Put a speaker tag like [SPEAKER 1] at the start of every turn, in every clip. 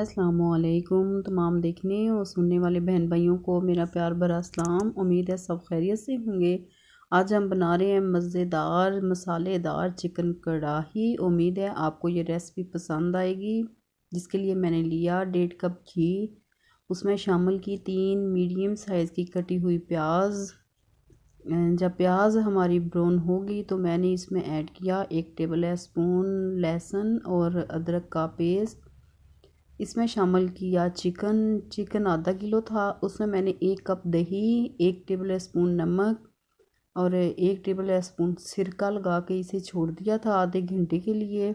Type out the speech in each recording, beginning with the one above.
[SPEAKER 1] अस्सलाम वालेकुम। तमाम देखने और सुनने वाले बहन भाइयों को मेरा प्यार भरा सलाम। उम्मीद है सब खैरियत से होंगे। आज हम बना रहे हैं मज़ेदार मसालेदार चिकन कढ़ाई। उम्मीद है आपको ये रेसिपी पसंद आएगी। जिसके लिए मैंने लिया 1.5 कप घी, उसमें शामिल की 3 मीडियम साइज़ की कटी हुई प्याज। जब प्याज हमारी ब्राउन होगी तो मैंने इसमें ऐड किया 1 टेबल स्पून लहसुन और अदरक का पेस्ट। इसमें शामिल किया चिकन आधा किलो था, उसमें मैंने 1 कप दही, 1 टेबल स्पून नमक और 1 टेबल स्पून सिरका लगा के इसे छोड़ दिया था आधे घंटे के लिए।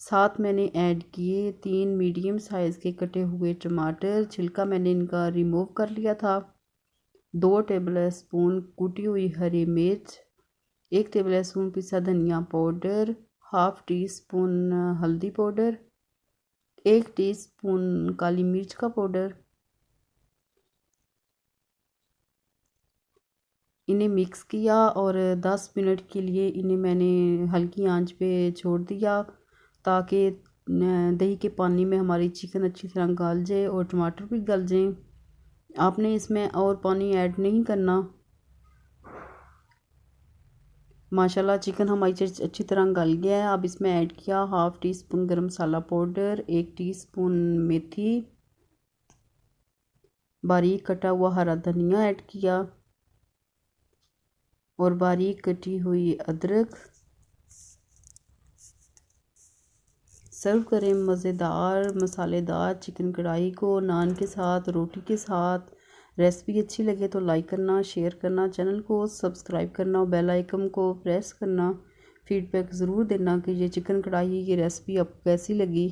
[SPEAKER 1] साथ मैंने ऐड किए 3 मीडियम साइज़ के कटे हुए टमाटर, छिलका मैंने इनका रिमूव कर लिया था। 2 टेबल स्पून कुटी हुई हरी मिर्च, 1 टेबल स्पून पिसा धनिया पाउडर, हाफ़ टी स्पून हल्दी पाउडर, 1 टीस्पून काली मिर्च का पाउडर। इन्हें मिक्स किया और 10 मिनट के लिए इन्हें मैंने हल्की आंच पे छोड़ दिया ताकि दही के पानी में हमारी चिकन अच्छी तरह गल जाए और टमाटर भी गल जाएं। आपने इसमें और पानी ऐड नहीं करना। माशाल्लाह चिकन हमारी अच्छी तरह गल गया है। अब इसमें ऐड किया हाफ़ टी स्पून गरम मसाला पाउडर, 1 टीस्पून मेथी, बारीक कटा हुआ हरा धनिया ऐड किया और बारीक कटी हुई अदरक। सर्व करें मज़ेदार मसालेदार चिकन कढ़ाई को नान के साथ, रोटी के साथ। रेसिपी अच्छी लगे तो लाइक करना, शेयर करना, चैनल को सब्सक्राइब करना और बेल आइकन को प्रेस करना। फीडबैक ज़रूर देना कि ये चिकन कढ़ाई की रेसिपी आपको कैसी लगी।